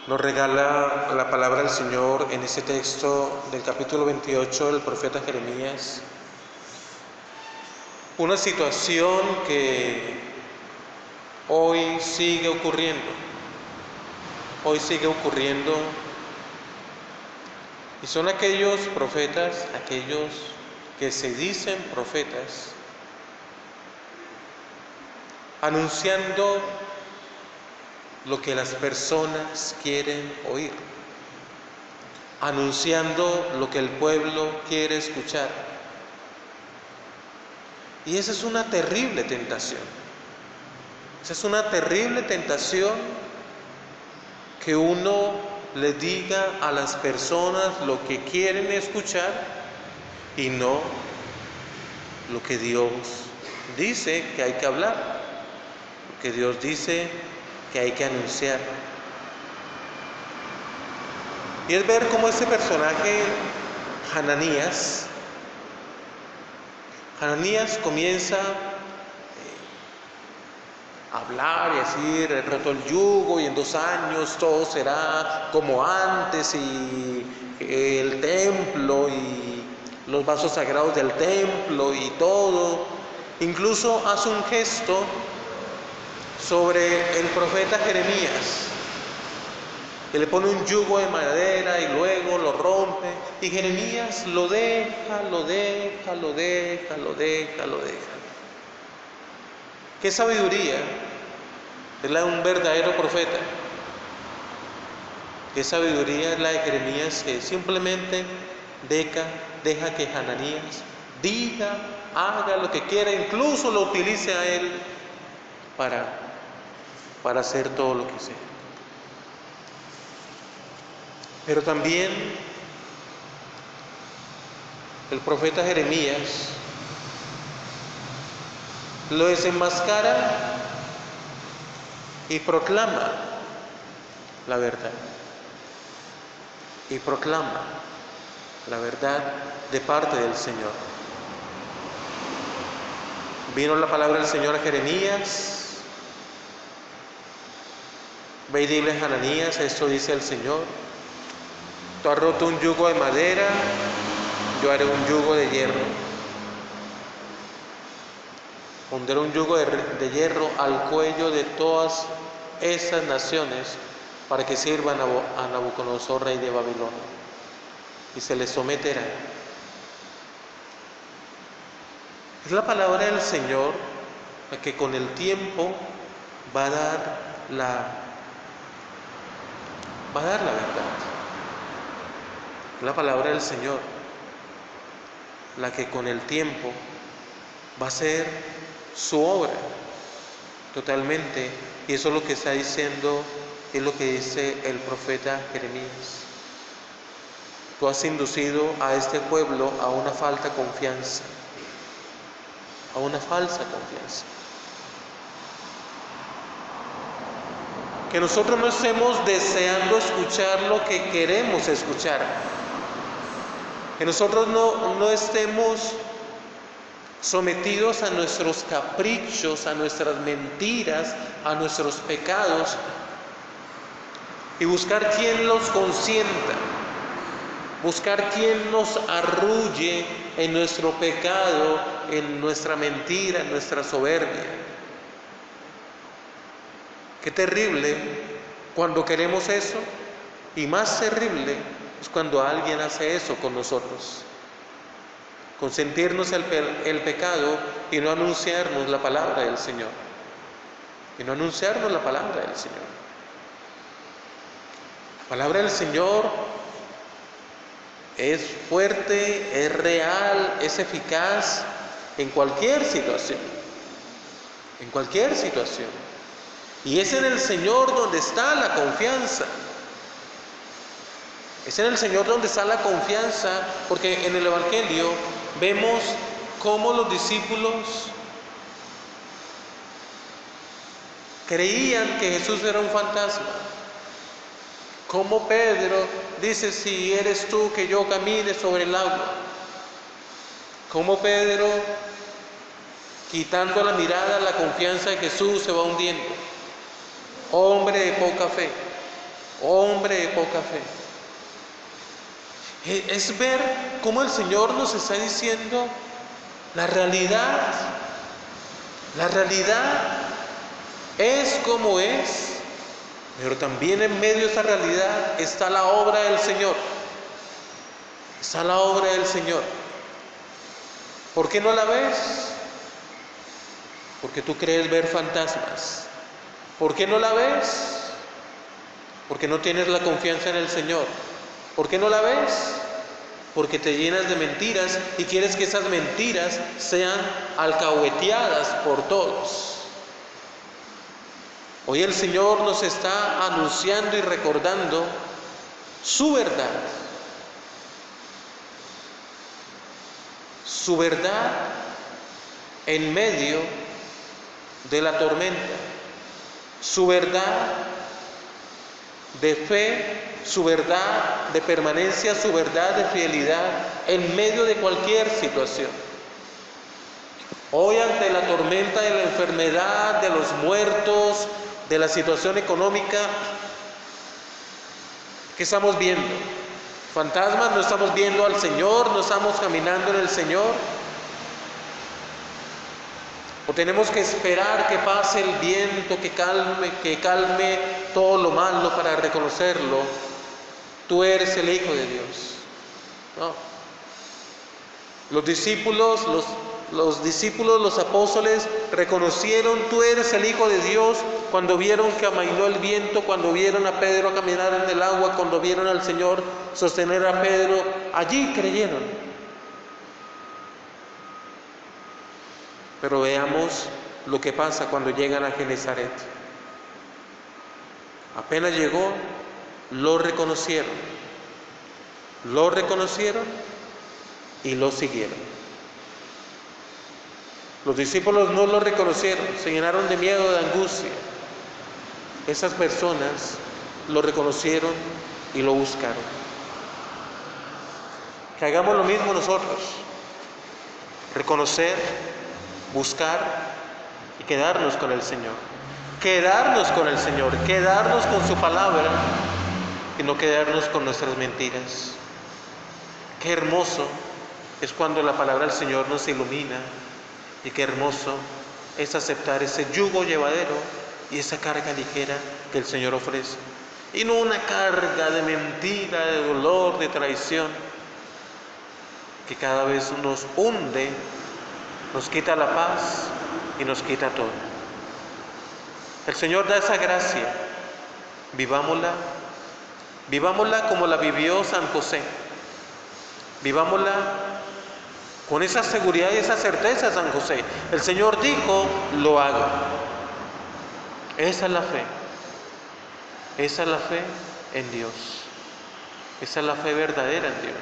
Nos regala la palabra del Señor en este texto del capítulo 28 del profeta Jeremías. Una situación que hoy sigue ocurriendo. Y son aquellos profetas, aquellos que se dicen profetas, anunciando lo que las personas quieren oír, anunciando lo que el pueblo quiere escuchar. Y esa es una terrible tentación. Esa es una terrible tentación, que uno le diga a las personas lo que quieren escuchar y no lo que Dios dice que hay que hablar, lo que Dios dice que hay que anunciar. Y es ver cómo este personaje, Hananías comienza a hablar y a decir: he roto el yugo y en 2 años todo será como antes, y el templo y los vasos sagrados del templo y todo. Incluso hace un gesto sobre el profeta Jeremías, que le pone un yugo de madera y luego lo rompe, y Jeremías lo deja. ¡Qué sabiduría es la de un verdadero profeta! ¡Qué sabiduría es la de Jeremías, que simplemente deja que Hananías diga, haga lo que quiera, incluso lo utilice a él para hacer todo lo que sea? Pero también el profeta Jeremías lo desenmascara y proclama la verdad. Y proclama la verdad de parte del Señor. Vino la palabra del Señor a Jeremías: ve y dile a Hananías, esto dice el Señor: tú has roto un yugo de madera, yo haré un yugo de hierro. Pondré un yugo de hierro al cuello de todas esas naciones para que sirvan a Nabucodonosor, rey de Babilonia, y se les someterá. Es la palabra del Señor que con el tiempo va a dar la verdad. Es la palabra del Señor la que con el tiempo va a ser su obra totalmente. Y eso es lo que está diciendo, es lo que dice el profeta Jeremías: tú has inducido a este pueblo a una falsa confianza. Que nosotros no estemos deseando escuchar lo que queremos escuchar. Que nosotros no estemos sometidos a nuestros caprichos, a nuestras mentiras, a nuestros pecados, y buscar quien los consienta, buscar quien nos arrulle en nuestro pecado, en nuestra mentira, en nuestra soberbia. Qué terrible cuando queremos eso, y más terrible es cuando alguien hace eso con nosotros. Consentirnos el pecado y no anunciarnos la palabra del Señor. La palabra del Señor es fuerte, es real, es eficaz en cualquier situación. Y es en el Señor donde está la confianza. Porque en el Evangelio vemos cómo los discípulos creían que Jesús era un fantasma. Como Pedro dice: si eres tú, que yo camine sobre el agua. Como Pedro, quitando la mirada, la confianza de Jesús, se va hundiendo. Hombre de poca fe. hombre de poca fe. Es ver cómo el Señor nos está diciendo la realidad. La realidad es como es, pero también en medio de esa realidad está la obra del Señor. Está la obra del Señor. ¿Por qué no la ves? Porque tú crees ver fantasmas. ¿Por qué no la ves? Porque no tienes la confianza en el Señor. ¿Por qué no la ves? Porque te llenas de mentiras y quieres que esas mentiras sean alcahueteadas por todos. Hoy el Señor nos está anunciando y recordando su verdad. Su verdad en medio de la tormenta. Su verdad de fe, su verdad de permanencia, su verdad de fidelidad en medio de cualquier situación. Hoy, ante la tormenta de la enfermedad, de los muertos, de la situación económica, ¿qué estamos viendo? Fantasmas. No estamos viendo al Señor, no estamos caminando en el Señor. O tenemos que esperar que pase el viento, que calme todo lo malo para reconocerlo. Tú eres el Hijo de Dios. No. Los discípulos, los apóstoles reconocieron: tú eres el Hijo de Dios, cuando vieron que amainó el viento, cuando vieron a Pedro caminar en el agua, cuando vieron al Señor sostener a Pedro. Allí creyeron. Pero veamos lo que pasa cuando llegan a Genezaret. Apenas llegó, lo reconocieron y lo siguieron. Los discípulos no lo reconocieron, se llenaron de miedo, de angustia. Esas personas lo reconocieron y lo buscaron. Que hagamos lo mismo nosotros: reconocer, buscar y quedarnos con el Señor. Quedarnos con el Señor, quedarnos con su palabra y no quedarnos con nuestras mentiras. Qué hermoso es cuando la palabra del Señor nos ilumina, y qué hermoso es aceptar ese yugo llevadero y esa carga ligera que el Señor ofrece, y no una carga de mentira, de dolor, de traición, que cada vez nos hunde, nos quita la paz y nos quita todo. El Señor da esa gracia. Vivámosla como la vivió San José. Vivámosla con esa seguridad y esa certeza, San José. El Señor dijo: lo hago. Esa es la fe. Esa es la fe en Dios. Esa es la fe verdadera en Dios.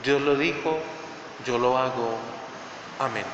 Dios lo dijo, yo lo hago. Amén.